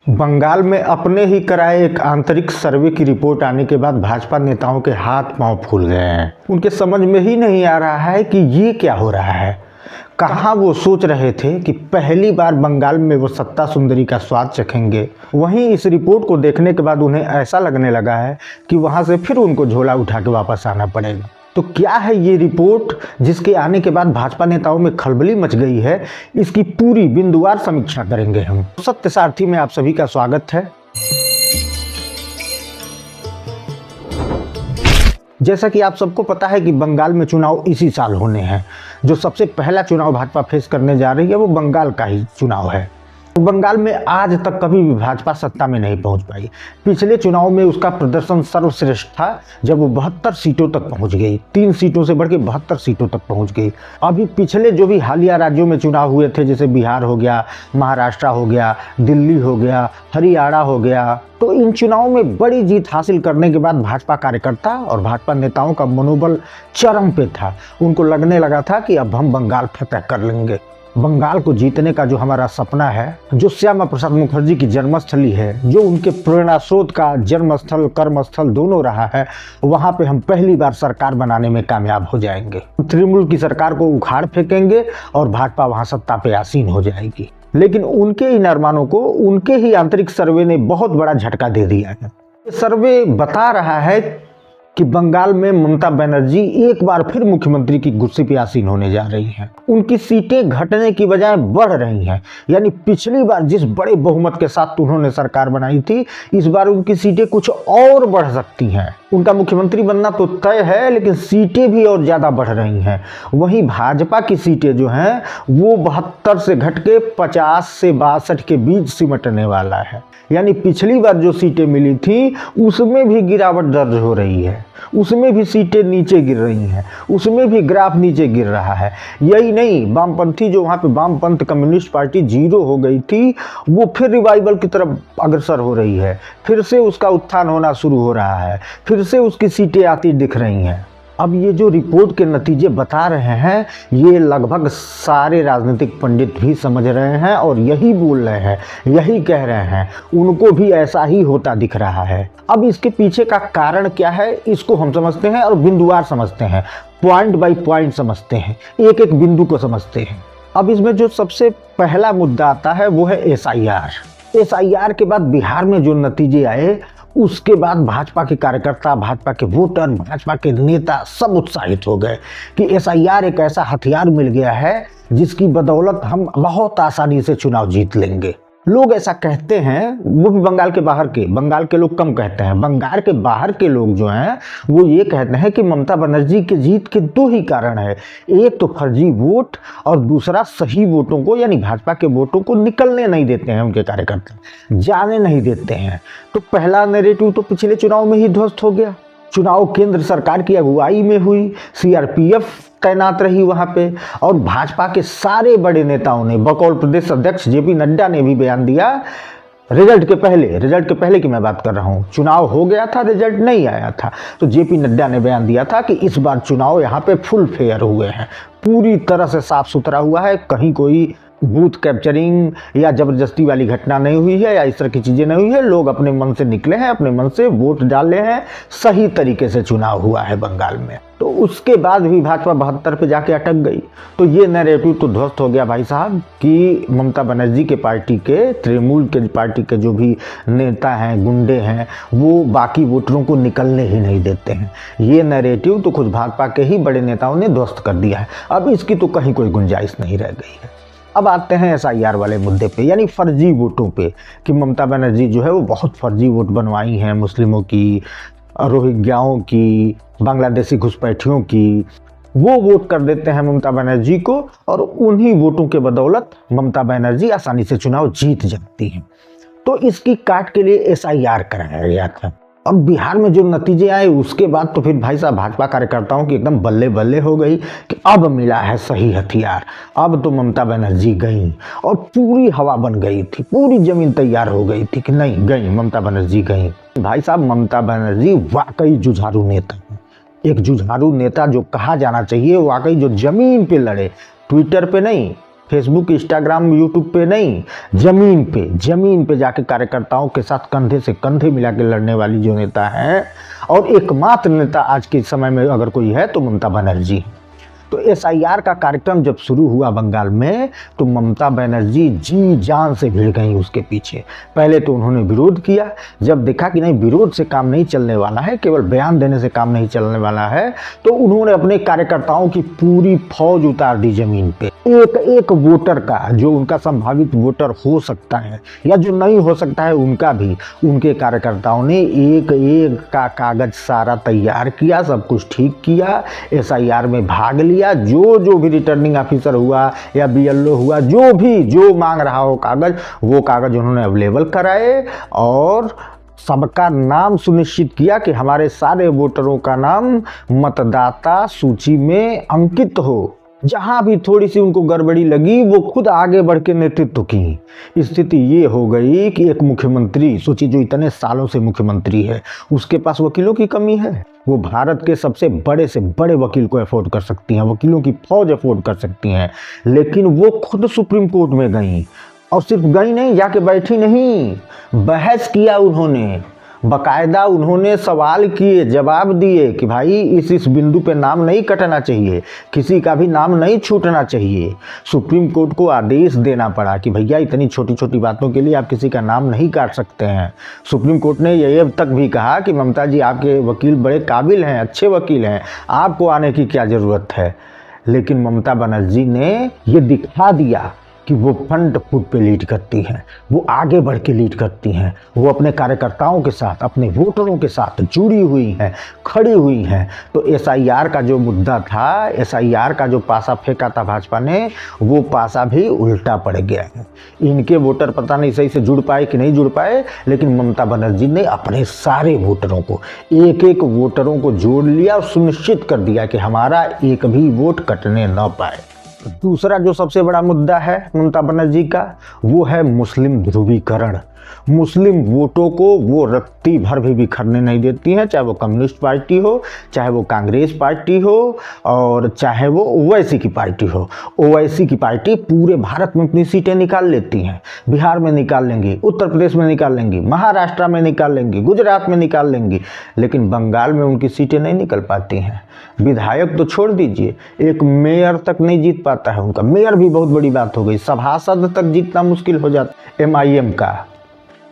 बंगाल में अपने ही कराए एक आंतरिक सर्वे की रिपोर्ट आने के बाद भाजपा नेताओं के हाथ पांव फूल गए हैं। उनके समझ में ही नहीं आ रहा है कि ये क्या हो रहा है। कहाँ वो सोच रहे थे कि पहली बार बंगाल में वो सत्ता सुंदरी का स्वाद चखेंगे, वहीं इस रिपोर्ट को देखने के बाद उन्हें ऐसा लगने लगा है कि वहाँ से फिर उनको झोला उठा के वापस आना पड़ेगा। तो क्या है ये रिपोर्ट जिसके आने के बाद भाजपा नेताओं में खलबली मच गई है, इसकी पूरी बिंदुवार समीक्षा करेंगे हम। सत्य सारथी में आप सभी का स्वागत है। जैसा कि आप सबको पता है कि बंगाल में चुनाव इसी साल होने हैं। जो सबसे पहला चुनाव भाजपा फेस करने जा रही है वो बंगाल का ही चुनाव है। बंगाल में आज तक कभी भी भाजपा सत्ता में नहीं पहुंच पाई। पिछले चुनाव में उसका प्रदर्शन सर्वश्रेष्ठ था जब वो 72 सीटों तक पहुंच गई, 3 सीटों से बढ़ के 72 सीटों तक पहुंच गई। अभी पिछले जो भी हालिया राज्यों में चुनाव हुए थे, जैसे बिहार हो गया, महाराष्ट्र हो गया, दिल्ली हो गया, हरियाणा हो गया, तो इन चुनावों में बड़ी जीत हासिल करने के बाद भाजपा कार्यकर्ता और भाजपा नेताओं का मनोबल चरम पे था। उनको लगने लगा था कि अब हम बंगाल फतह कर लेंगे। बंगाल को जीतने का जो हमारा सपना है, जो श्यामा प्रसाद मुखर्जी की जन्मस्थली है, जो उनके प्रेरणा स्रोत का जन्मस्थल कर्मस्थल दोनों रहा है, वहां पे हम पहली बार सरकार बनाने में कामयाब हो जाएंगे। तृणमूल की सरकार को उखाड़ फेंकेंगे और भाजपा वहां सत्ता पे आसीन हो जाएगी। लेकिन उनके इन अरमानों को उनके ही आंतरिक सर्वे ने बहुत बड़ा झटका दे दिया है। सर्वे बता रहा है कि बंगाल में ममता बनर्जी एक बार फिर मुख्यमंत्री की कुर्सी पे आसीन होने जा रही हैं। उनकी सीटें घटने की बजाय बढ़ रही हैं। यानी पिछली बार जिस बड़े बहुमत के साथ उन्होंने सरकार बनाई थी, इस बार उनकी सीटें कुछ और बढ़ सकती हैं। उनका मुख्यमंत्री बनना तो तय है, लेकिन सीटें भी और ज़्यादा बढ़ रही हैं। वहीं भाजपा की सीटें जो हैं वो 72 से घट के 50 से 62 के बीच सिमटने वाला है। यानी पिछली बार जो सीटें मिली थी उसमें भी गिरावट दर्ज हो रही है, उसमें भी सीटें नीचे गिर रही हैं, उसमें भी ग्राफ नीचे गिर रहा है। यही नहीं, वामपंथी जो वहाँ पे वामपंथ कम्युनिस्ट पार्टी 0 हो गई थी, वो फिर रिवाइवल की तरफ अग्रसर हो रही है। फिर से उसका उत्थान होना शुरू हो रहा है, फिर से उसकी सीटें आती दिख रही हैं। अब ये जो रिपोर्ट के नतीजे बता रहे हैं, ये लगभग सारे राजनीतिक पंडित भी समझ रहे हैं और यही बोल रहे हैं, यही कह रहे हैं। उनको भी ऐसा ही होता दिख रहा है। अब इसके पीछे का कारण क्या है, इसको हम समझते हैं और बिंदुवार समझते हैं, पॉइंट बाय पॉइंट समझते हैं, एक एक बिंदु को समझते हैं। अब इसमें जो सबसे पहला मुद्दा आता है वो है SIR के बाद बिहार में जो नतीजे आए, उसके बाद भाजपा के कार्यकर्ता, भाजपा के वोटर, भाजपा के नेता सब उत्साहित हो गए कि SIR एक ऐसा हथियार मिल गया है जिसकी बदौलत हम बहुत आसानी से चुनाव जीत लेंगे। लोग ऐसा कहते हैं, वो भी बंगाल के लोग कम कहते हैं। बंगाल के बाहर के लोग जो हैं वो ये कहते हैं कि ममता बनर्जी की जीत के 2 ही कारण है। एक तो फर्जी वोट और दूसरा सही वोटों को, यानी भाजपा के वोटों को निकलने नहीं देते हैं, उनके कार्यकर्ता जाने नहीं देते हैं। तो पहला नैरेटिव तो पिछले चुनाव में ही ध्वस्त हो गया। चुनाव केंद्र सरकार की अगुवाई में हुई, CRPF तैनात रही वहां पे, और भाजपा के सारे बड़े नेताओं ने, बकौल प्रदेश अध्यक्ष JP नड्डा ने भी बयान दिया। रिजल्ट के पहले की मैं बात कर रहा हूं, चुनाव हो गया था, रिजल्ट नहीं आया था, तो JP नड्डा ने बयान दिया था कि इस बार चुनाव यहाँ पे फुल फेयर हुए हैं, पूरी तरह से साफ सुथरा हुआ है, कहीं कोई बूथ कैप्चरिंग या जबरदस्ती वाली घटना नहीं हुई है या इस तरह की चीजें नहीं हुई है। लोग अपने मन से निकले हैं, अपने मन से वोट डाले हैं, सही तरीके से चुनाव हुआ है बंगाल में। तो उसके बाद भी भाजपा 72 पे जाके अटक गई। तो ये नैरेटिव तो ध्वस्त हो गया भाई साहब कि ममता बनर्जी के पार्टी के, तृणमूल के पार्टी के जो भी नेता हैं, गुंडे हैं, वो बाकी वोटरों को निकलने ही नहीं देते हैं। ये नैरेटिव तो खुद भाजपा के ही बड़े नेताओं ने ध्वस्त कर दिया है। अब इसकी तो कहीं कोई गुंजाइश नहीं रह गई है। अब आते हैं SIR वाले मुद्दे पे, यानी फर्जी वोटों पे, कि ममता बनर्जी जो है वो बहुत फर्जी वोट बनवाई हैं, मुस्लिमों की, रोहिंग्याओं की, बांग्लादेशी घुसपैठियों की। वो वोट कर देते हैं ममता बनर्जी को और उन्हीं वोटों के बदौलत ममता बनर्जी आसानी से चुनाव जीत जाती हैं। तो इसकी काट के लिए SIR कराया गया था। और बिहार में जो नतीजे आए उसके बाद तो फिर भाई साहब भाजपा कार्यकर्ताओं की एकदम बल्ले बल्ले हो गई कि अब मिला है सही हथियार। अब तो ममता बनर्जी गई और पूरी हवा बन गई थी, पूरी जमीन तैयार हो गई थी कि नहीं, गई ममता बनर्जी गई। भाई साहब ममता बनर्जी वाकई जुझारू नेता है, एक जुझारू नेता जो कहा जाना चाहिए, वाकई जो जमीन पे लड़े, ट्विटर पे नहीं, फेसबुक, इंस्टाग्राम, यूट्यूब पे नहीं, जमीन पे जाके कार्यकर्ताओं के साथ कंधे से कंधे मिला के लड़ने वाली जो नेता है, और एकमात्र नेता आज के समय में अगर कोई है तो ममता बनर्जी। तो एसआईआर का कार्यक्रम जब शुरू हुआ बंगाल में, तो ममता बनर्जी जी जान से भिड़ गई उसके पीछे। पहले तो उन्होंने विरोध किया, जब देखा कि नहीं विरोध से काम नहीं चलने वाला है, केवल बयान देने से काम नहीं चलने वाला है, तो उन्होंने अपने कार्यकर्ताओं की पूरी फौज उतार दी जमीन पे। एक एक वोटर का, जो उनका संभावित वोटर हो सकता है या जो नहीं हो सकता है, उनका भी उनके कार्यकर्ताओं ने एक एक का कागज सारा तैयार किया, सब कुछ ठीक किया, एसआईआर में भाग लिया। जो भी रिटर्निंग ऑफिसर हुआ या बीएलओ हुआ, जो मांग रहा हो कागज, वो कागज उन्होंने अवेलेबल कराए और सबका नाम सुनिश्चित किया कि हमारे सारे वोटरों का नाम मतदाता सूची में अंकित हो। जहां भी थोड़ी सी उनको गड़बड़ी लगी, वो खुद आगे बढ़ के नेतृत्व की। स्थिति ये हो गई कि एक मुख्यमंत्री, सोचिए जो इतने सालों से मुख्यमंत्री है, उसके पास वकीलों की कमी है। वो भारत के सबसे बड़े से बड़े वकील को अफोर्ड कर सकती हैं, वकीलों की फौज अफोर्ड कर सकती हैं, लेकिन वो खुद सुप्रीम कोर्ट में गई, और सिर्फ गई नहीं, जाके बैठी नहीं, बहस किया उन्होंने, बाकायदा उन्होंने सवाल किए, जवाब दिए कि भाई इस बिंदु पे नाम नहीं कटना चाहिए, किसी का भी नाम नहीं छूटना चाहिए। सुप्रीम कोर्ट को आदेश देना पड़ा कि भैया इतनी छोटी छोटी बातों के लिए आप किसी का नाम नहीं काट सकते हैं। सुप्रीम कोर्ट ने ये अब तक भी कहा कि ममता जी आपके वकील बड़े काबिल हैं, अच्छे वकील हैं, आपको आने की क्या ज़रूरत है। लेकिन ममता बनर्जी ने ये दिखा दिया कि वो फ्रंट फुट पे लीड करती हैं, वो आगे बढ़ के लीड करती हैं, वो अपने कार्यकर्ताओं के साथ, अपने वोटरों के साथ जुड़ी हुई हैं, खड़ी हुई हैं। तो एसआईआर का जो मुद्दा था, एसआईआर का जो पासा फेंका था भाजपा ने, वो पासा भी उल्टा पड़ गया है। इनके वोटर पता नहीं सही से जुड़ पाए कि नहीं जुड़ पाए, लेकिन ममता बनर्जी ने अपने सारे वोटरों को, एक एक वोटरों को जोड़ लिया और सुनिश्चित कर दिया कि हमारा एक भी वोट कटने न पाए। दूसरा जो सबसे बड़ा मुद्दा है ममता बनर्जी का, वो है मुस्लिम ध्रुवीकरण। मुस्लिम वोटों को वो रत्ती भर भी बिखरने नहीं देती हैं, चाहे वो कम्युनिस्ट पार्टी हो, चाहे वो कांग्रेस पार्टी हो, और चाहे वो ओवैसी की पार्टी हो। ओवैसी की पार्टी पूरे भारत में अपनी सीटें निकाल लेती हैं, बिहार में निकाल लेंगी, उत्तर प्रदेश में निकाल लेंगी, महाराष्ट्र में निकाल लेंगी, गुजरात में निकाल लेंगी, लेकिन बंगाल में उनकी सीटें नहीं निकल पाती हैं। विधायक तो छोड़ दीजिए, एक मेयर तक नहीं जीत पाता है उनका, मेयर भी बहुत बड़ी बात हो गई, सभासद तक जीतना मुश्किल हो जाता एमआईएम का।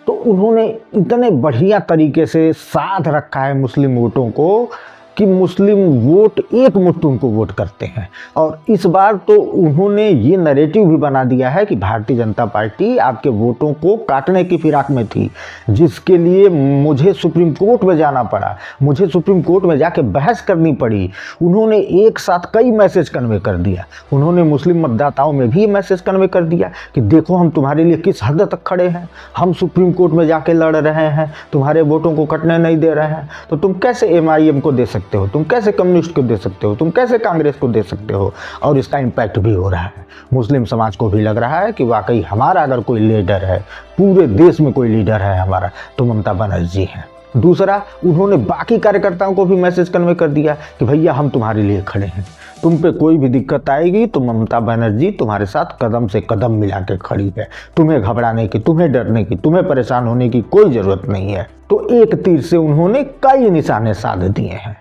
तो उन्होंने इतने बढ़िया तरीके से साध रखा है मुस्लिम वोटों को कि मुस्लिम वोट एक मुट्ठ उनको वोट करते हैं। और इस बार तो उन्होंने ये नैरेटिव भी बना दिया है कि भारतीय जनता पार्टी आपके वोटों को काटने की फिराक में थी, जिसके लिए मुझे सुप्रीम कोर्ट में जाना पड़ा, मुझे सुप्रीम कोर्ट में जाके बहस करनी पड़ी। उन्होंने एक साथ कई मैसेज कन्वे कर दिया। उन्होंने मुस्लिम मतदाताओं में भी मैसेज कन्वे कर दिया कि देखो हम तुम्हारे लिए किस हद तक खड़े हैं, हम सुप्रीम कोर्ट में जाके लड़ रहे हैं, तुम्हारे वोटों को कटने नहीं दे रहे हैं, तो तुम कैसे एमआईएम को दे सकते हो, तुम कैसे कम्युनिस्ट को दे सकते हो, तुम कैसे कांग्रेस को दे सकते हो। और इसका इम्पैक्ट भी हो रहा है, मुस्लिम समाज को भी लग रहा है कि वाकई हमारा अगर कोई लीडर है, पूरे देश में कोई लीडर है हमारा, तो ममता बनर्जी है। दूसरा, उन्होंने बाकी कार्यकर्ताओं को भी मैसेज कन्वे कर दिया कि भैया हम तुम्हारे लिए खड़े हैं, तुम पे कोई भी दिक्कत आएगी तो ममता बनर्जी तुम्हारे साथ कदम से कदम मिला के खड़ी है, तुम्हें घबराने की, तुम्हें डरने की, तुम्हें परेशान होने की कोई ज़रूरत नहीं है। तो एक तीर से उन्होंने कई निशाने साध दिए हैं।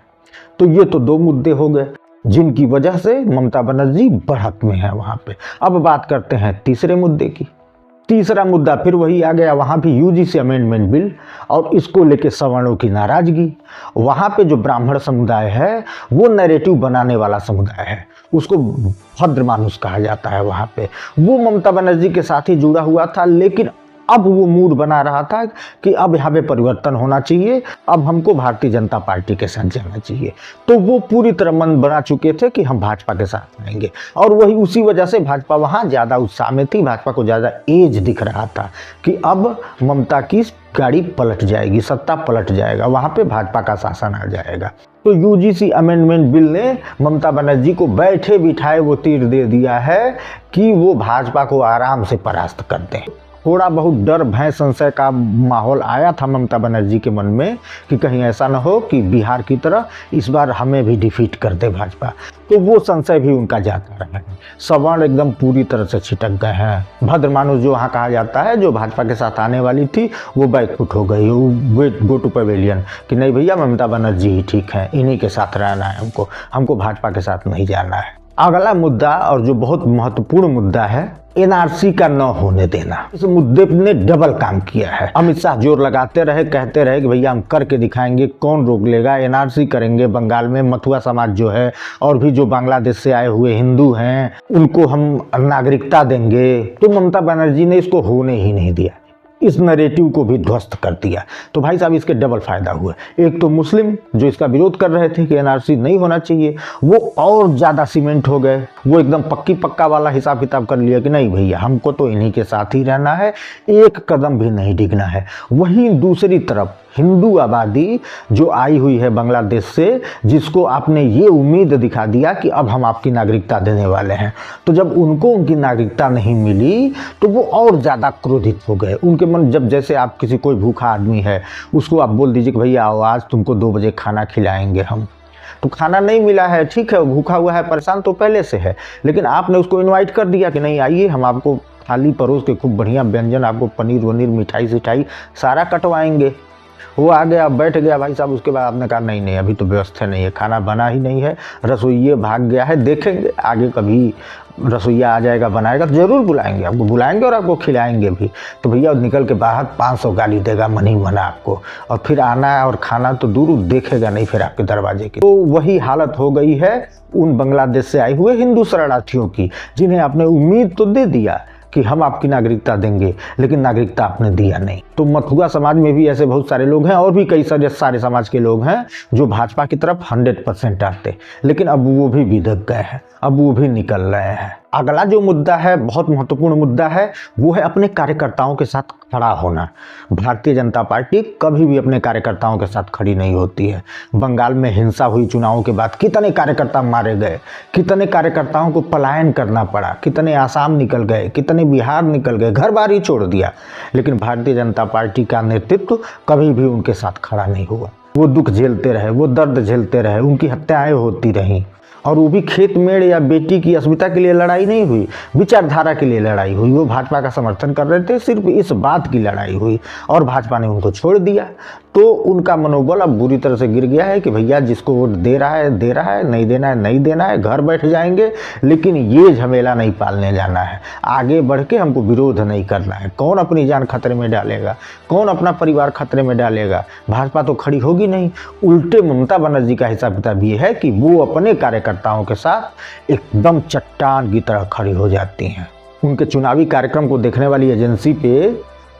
तो ये तो दो मुद्दे हो गए जिनकी वजह से ममता बनर्जी बढ़त में है वहाँ पे। अब बात करते हैं तीसरे मुद्दे की। तीसरा मुद्दा फिर वही आ गया, वहाँ भी यूजीसी अमेंडमेंट बिल, और इसको लेके सवर्णों की नाराजगी। वहाँ पे जो ब्राह्मण समुदाय है वो नैरेटिव बनाने वाला समुदाय है, उसको भद्र मानुष कहा जाता है। वहाँ पे वो ममता बनर्जी के साथ ही जुड़ा हुआ था, लेकिन अब वो मूड बना रहा था कि अब यहाँ पे परिवर्तन होना चाहिए, अब हमको भारतीय जनता पार्टी के साथ जाना चाहिए। तो वो पूरी तरह मन बना चुके थे कि हम भाजपा के साथ रहेंगे, और वही उसी वजह से भाजपा वहाँ ज़्यादा उत्साह में थी, भाजपा को ज़्यादा एज दिख रहा था कि अब ममता की गाड़ी पलट जाएगी, सत्ता पलट जाएगा, वहाँ पे भाजपा का शासन आ जाएगा। तो यूजीसी अमेंडमेंट बिल ने ममता बनर्जी को बैठे बिठाए वो तीर दे दिया है कि वो भाजपा को आराम से परास्त कर दें। थोड़ा बहुत डर भय संशय का माहौल आया था ममता बनर्जी के मन में कि कहीं ऐसा न हो कि बिहार की तरह इस बार हमें भी डिफीट कर दे भाजपा, तो वो संशय भी उनका जाता रहा है। सवर्ण एकदम पूरी तरह से छिटक गए हैं। भद्र मानुष जो वहाँ कहा जाता है, जो भाजपा के साथ आने वाली थी वो बैकफुट हो गई, वो गो टू पवेलियन कि नहीं भैया ममता बनर्जी ही ठीक है, इन्हीं के साथ रहना है, हमको भाजपा के साथ नहीं जाना है। अगला मुद्दा और जो बहुत महत्वपूर्ण मुद्दा है, एनआरसी का न होने देना। इस मुद्दे ने डबल काम किया है। अमित शाह जोर लगाते रहे, कहते रहे कि भैया हम करके दिखाएंगे, कौन रोक लेगा, एनआरसी करेंगे। बंगाल में मथुआ समाज जो है और भी जो बांग्लादेश से आए हुए हिंदू हैं उनको हम नागरिकता देंगे। तो ममता बनर्जी ने इसको होने ही नहीं दिया, इस नरेटिव को भी ध्वस्त कर दिया। तो भाई साहब इसके डबल फायदा हुआ। एक तो मुस्लिम जो इसका विरोध कर रहे थे कि एनआरसी नहीं होना चाहिए, वो और ज़्यादा सीमेंट हो गए, वो एकदम पक्का वाला हिसाब किताब कर लिया कि नहीं भैया हमको तो इन्हीं के साथ ही रहना है, एक कदम भी नहीं डिगना है। वहीं दूसरी तरफ हिंदू आबादी जो आई हुई है बांग्लादेश से, जिसको आपने ये उम्मीद दिखा दिया कि अब हम आपकी नागरिकता देने वाले हैं, तो जब उनको उनकी नागरिकता नहीं मिली तो वो और ज़्यादा क्रोधित हो गए। उनके मन, जब जैसे आप किसी कोई भूखा आदमी है उसको आप बोल दीजिए कि भैया आओ आज तुमको 2 बजे खाना खिलाएंगे हम, तो खाना नहीं मिला है, ठीक है, भूखा हुआ है, परेशान तो पहले से है, लेकिन आपने उसको इन्वाइट कर दिया कि नहीं आइए हम आपको थाली परोस के खूब बढ़िया व्यंजन, आपको पनीर वनीर मिठाई सिठाई सारा कटवाएंगे। वो आ गया, बैठ गया भाई साहब, उसके बाद आपने कहा नहीं अभी तो व्यवस्था नहीं है, खाना बना ही नहीं है, रसोइये भाग गया है, देखेंगे आगे कभी रसोइया आ जाएगा बनाएगा तो ज़रूर बुलाएंगे, आपको बुलाएंगे और आपको खिलाएंगे भी। तो भैया निकल के बाहर 500 गाली देगा मन ही मना आपको, और फिर आना और खाना तो दूर देखेगा नहीं फिर आपके दरवाजे की। तो वही हालत हो गई है उन बांग्लादेश से आए हुए हिंदू शरणार्थियों की, जिन्हें आपने उम्मीद तो दे दिया कि हम आपकी नागरिकता देंगे, लेकिन नागरिकता आपने दिया नहीं। तो मथुआ समाज में भी ऐसे बहुत सारे लोग हैं और भी कई सारे समाज के लोग हैं जो भाजपा की तरफ 100% आते, लेकिन अब वो भी बिदक गए हैं, अब वो भी निकल रहे हैं। अगला जो मुद्दा है, बहुत महत्वपूर्ण मुद्दा है, वो है अपने कार्यकर्ताओं के साथ खड़ा होना। भारतीय जनता पार्टी कभी भी अपने कार्यकर्ताओं के साथ खड़ी नहीं होती है। बंगाल में हिंसा हुई चुनावों के बाद, कितने कार्यकर्ता मारे गए, कितने कार्यकर्ताओं को पलायन करना पड़ा, कितने आसाम निकल गए, कितने बिहार निकल गए, घर बार ही छोड़ दिया, लेकिन भारतीय जनता पार्टी का नेतृत्व कभी भी उनके साथ खड़ा नहीं हुआ। वो दुख झेलते रहे, वो दर्द झेलते रहे, उनकी हत्याएं होती रहीं, और वो भी खेत मेड़ या बेटी की अस्मिता के लिए लड़ाई नहीं हुई, विचारधारा के लिए लड़ाई हुई। वो भाजपा का समर्थन कर रहे थे, सिर्फ इस बात की लड़ाई हुई और भाजपा ने उनको छोड़ दिया। तो उनका मनोबल अब बुरी तरह से गिर गया है कि भैया जिसको वोट दे रहा है, नहीं देना है नहीं देना है, घर बैठ जाएंगे, लेकिन ये झमेला नहीं पालने जाना है, आगे बढ़ के हमको विरोध नहीं करना है। कौन अपनी जान खतरे में डालेगा, कौन अपना परिवार खतरे में डालेगा, भाजपा तो खड़ी होगी नहीं। उल्टे ममता बनर्जी का हिसाब किताब ये है कि वो अपने कार्यकर्ताओं के साथ एकदम चट्टान की तरह खड़ी हो जाती हैं। उनके चुनावी कार्यक्रम को देखने वाली एजेंसी पे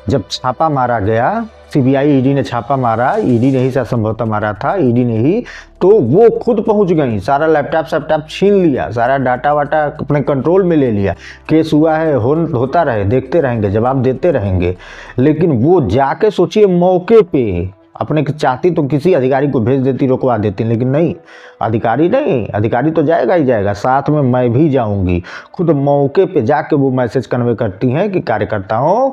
जब छापा मारा गया, सीबीआई ईडी ने छापा मारा, ईडी ने ही संभवतः मारा था, ईडी ने ही, तो वो खुद पहुंच गई, सारा लैपटॉप छीन लिया, सारा डाटा वाटा अपने कंट्रोल में ले लिया। केस हुआ है, होता रहे, देखते रहेंगे, जवाब देते रहेंगे। लेकिन वो जाके सोचिए मौके पे, अपने चाहती तो किसी अधिकारी को भेज देती, रोकवा देती, लेकिन नहीं, अधिकारी तो जाएगा ही जाएगा, साथ में मैं भी जाऊंगी। खुद मौके पे जाके वो मैसेज कन्वे करती हैं कि कार्यकर्ताओं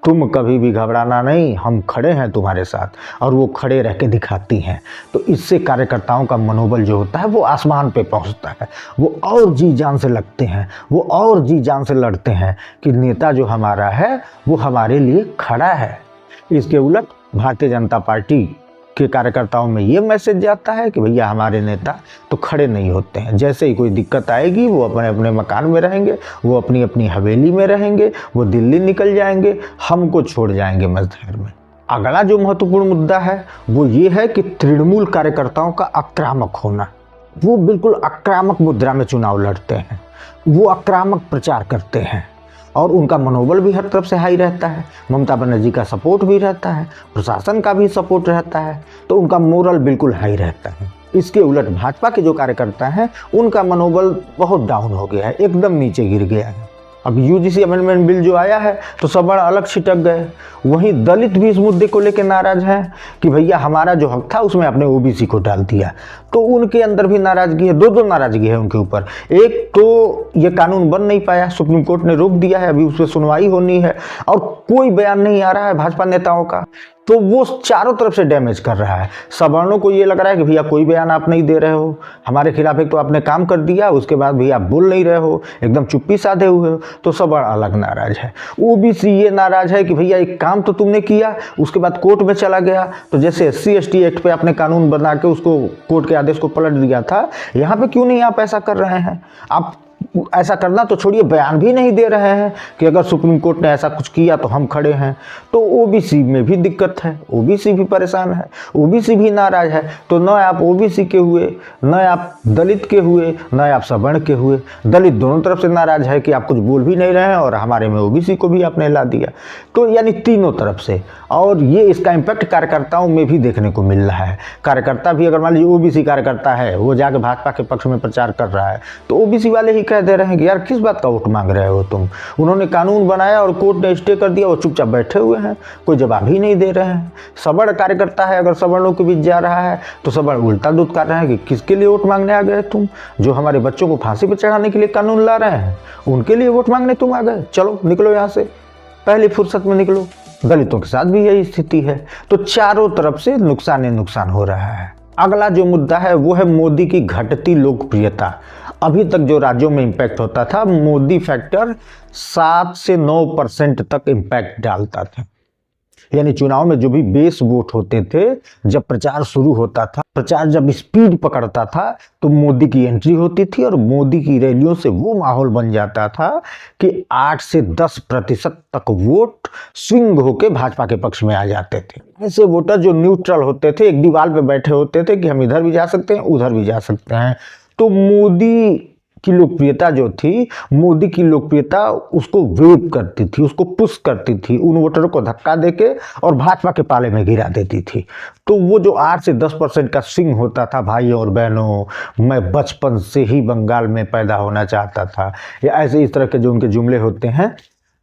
तुम कभी भी घबराना नहीं, हम खड़े हैं तुम्हारे साथ, और वो खड़े रह के दिखाती हैं। तो इससे कार्यकर्ताओं का मनोबल जो होता है वो आसमान पे पहुंचता है, वो और जी जान से लगते हैं, वो और जी जान से लड़ते हैं कि नेता जो हमारा है वो हमारे लिए खड़ा है। इसके उलट भारतीय जनता पार्टी के कार्यकर्ताओं में ये मैसेज जाता है कि भैया हमारे नेता तो खड़े नहीं होते हैं, जैसे ही कोई दिक्कत आएगी वो अपने अपने मकान में रहेंगे, वो अपनी अपनी हवेली में रहेंगे, वो दिल्ली निकल जाएंगे, हमको छोड़ जाएंगे मझधार में। अगला जो महत्वपूर्ण मुद्दा है वो ये है कि तृणमूल कार्यकर्ताओं का आक्रामक होना। वो बिल्कुल आक्रामक मुद्रा में चुनाव लड़ते हैं, वो आक्रामक प्रचार करते हैं, और उनका मनोबल भी हर तरफ से हाई रहता है। ममता बनर्जी का सपोर्ट भी रहता है, प्रशासन का भी सपोर्ट रहता है, तो उनका मोरल बिल्कुल हाई रहता है। इसके उलट भाजपा के जो कार्यकर्ता हैं उनका मनोबल बहुत डाउन हो गया है, एकदम नीचे गिर गया है। अब यूजीसी अमेंडमेंट बिल जो आया है तो सवर्ण अलग छिटक गए। वहीं दलित भी इस मुद्दे को लेकर नाराज हैं कि भैया हमारा जो हक था उसमें आपने ओबीसी को डाल दिया, तो उनके अंदर भी नाराजगी है। दो नाराजगी है उनके ऊपर। एक तो ये कानून बन नहीं पाया, सुप्रीम कोर्ट ने रोक दिया है, अभी उस पर सुनवाई होनी है और कोई बयान नहीं आ रहा है भाजपा नेताओं का, तो वो चारों तरफ से डैमेज कर रहा है। सवर्णों को ये लग रहा है कि भैया कोई बयान आप नहीं दे रहे हो हमारे खिलाफ, एक तो आपने काम कर दिया, उसके बाद भैया आप बोल नहीं रहे हो, एकदम चुप्पी साधे हुए हो, तो सवर्ण अलग नाराज है। ओबीसी ये नाराज है कि भैया एक काम तो तुमने किया, उसके बाद कोर्ट में चला गया, तो जैसे SC/ST एक्ट पे आपने कानून बना के उसको कोर्ट के आदेश को पलट दिया था, यहाँ पे क्यों नहीं आप ऐसा कर रहे हैं? आप ऐसा करना तो छोड़िए, बयान भी नहीं दे रहे हैं कि अगर सुप्रीम कोर्ट ने ऐसा कुछ किया तो हम खड़े हैं। तो ओबीसी में भी दिक्कत है, ओबीसी भी परेशान है, ओबीसी भी नाराज है। तो न आप ओबीसी के हुए, न आप दलित के हुए, न आप सवर्ण के हुए। दलित दोनों तरफ से नाराज है कि आप कुछ बोल भी नहीं रहे हैं और हमारे में ओबीसी को भी आपने ला दिया, तो यानी तीनों तरफ से। और ये इसका इम्पैक्ट कार्यकर्ताओं में भी देखने को मिल रहा है। कार्यकर्ता भी, अगर मान लीजिए ओबीसी कार्यकर्ता है, वो जाके भाजपा के पक्ष में प्रचार कर रहा है, तो ओबीसी वाले ही कह दे रहे हैं कि यार किस बात का वोट मांग रहे हो तुम, उन्होंने कानून बनाया और कोर्ट ने स्टे कर दिया, वो चुपचाप बैठे हुए हैं, कोई जवाब ही नहीं दे रहे हैं। सवर्ण कार्यकर्ता है, अगर सवर्णों के बीच जा रहा है तो सवर्ण उल्टा दूध कर रहे हैं कि किसके लिए वोट मांगने आ गए तुम, जो हमारे बच्चों को फांसी पर चढ़ाने के लिए कानून ला रहे हैं, उनके लिए वोट मांगने तुम आ गए, चलो निकलो यहाँ से, पहली फुर्सत में निकलो। दलितों के साथ भी यही स्थिति है। तो चारों तरफ से नुकसान ही नुकसान हो रहा है। अगला जो मुद्दा है वो है मोदी की घटती लोकप्रियता। अभी तक जो राज्यों में इम्पैक्ट होता था, मोदी फैक्टर 7 से 9% तक इम्पैक्ट डालता था। यानी चुनाव में जो भी बेस वोट होते थे, जब प्रचार शुरू होता था, प्रचार जब स्पीड पकड़ता था, तो मोदी की एंट्री होती थी और मोदी की रैलियों से वो माहौल बन जाता था कि 8 से 10% तक वोट स्विंग होके भाजपा के पक्ष में आ जाते थे। ऐसे वोटर जो न्यूट्रल होते थे, एक दीवार पे बैठे होते थे कि हम इधर भी जा सकते हैं, उधर भी जा सकते हैं। तो मोदी की लोकप्रियता जो थी, मोदी की लोकप्रियता उसको वेव करती थी, उसको पुश करती थी, उन वोटरों को धक्का देके और भाजपा के पाले में गिरा देती थी। तो वो जो 8 से 10% का स्विंग होता था, भाई और बहनों, मैं बचपन से ही बंगाल में पैदा होना चाहता था, या ऐसे इस तरह के जो उनके जुमले होते हैं,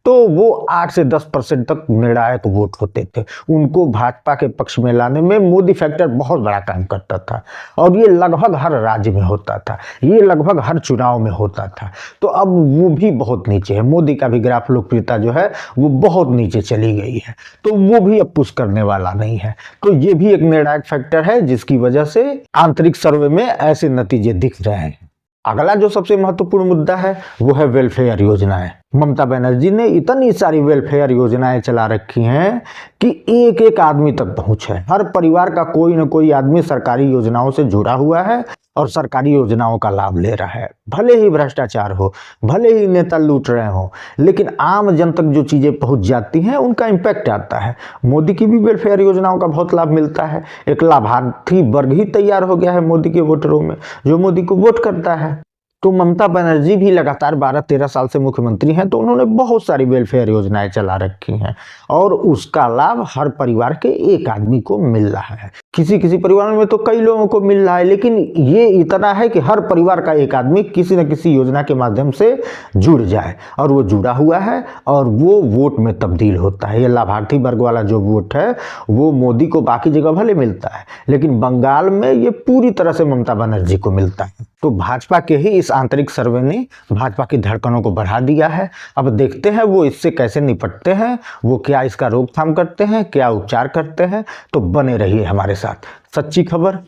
तो वो 8 से 10% तक निर्णायक वोट होते थे। उनको भाजपा के पक्ष में लाने में मोदी फैक्टर बहुत बड़ा काम करता था और ये लगभग हर राज्य में होता था, ये लगभग हर चुनाव में होता था। तो अब वो भी बहुत नीचे है, मोदी का भी ग्राफ लोकप्रियता जो है वो बहुत नीचे चली गई है, तो वो भी अब पुश करने वाला नहीं है। तो ये भी एक निर्णायक फैक्टर है जिसकी वजह से आंतरिक सर्वे में ऐसे नतीजे दिख रहे हैं। अगला जो सबसे महत्वपूर्ण मुद्दा है वो है वेलफेयर योजनाएं। ममता बनर्जी ने इतनी सारी वेलफेयर योजनाएं चला रखी हैं कि एक एक आदमी तक पहुंच है। हर परिवार का कोई न कोई आदमी सरकारी योजनाओं से जुड़ा हुआ है और सरकारी योजनाओं का लाभ ले रहा है। भले ही भ्रष्टाचार हो, भले ही नेता लूट रहे हो, लेकिन आम जन तक जो चीज़ें पहुंच जाती हैं उनका इम्पैक्ट आता है। मोदी की भी वेलफेयर योजनाओं का बहुत लाभ मिलता है। एक लाभार्थी वर्ग ही तैयार हो गया है मोदी के वोटरों में, जो मोदी को वोट करता है। तो ममता बनर्जी भी लगातार 12-13 साल से मुख्यमंत्री हैं, तो उन्होंने बहुत सारी वेलफेयर योजनाएं चला रखी हैं और उसका लाभ हर परिवार के एक आदमी को मिल रहा है। किसी किसी परिवार में तो कई लोगों को मिल रहा है, लेकिन ये इतना है कि हर परिवार का एक आदमी किसी न किसी योजना के माध्यम से जुड़ जाए और वो जुड़ा हुआ है और वो वोट में तब्दील होता है। ये लाभार्थी वर्ग वाला जो वोट है वो मोदी को बाकी जगह भले मिलता है, लेकिन बंगाल में ये पूरी तरह से ममता बनर्जी को मिलता है। तो भाजपा के ही इस आंतरिक सर्वे ने भाजपा की धड़कनों को बढ़ा दिया है। अब देखते हैं वो इससे कैसे निपटते हैं, वो क्या इसका रोकथाम करते हैं, क्या उपचार करते हैं। तो बने रहिए हमारे साथ। सच्ची खबर,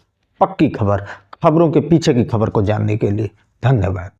पक्की खबर, खबरों के पीछे की खबर को जानने के लिए धन्यवाद।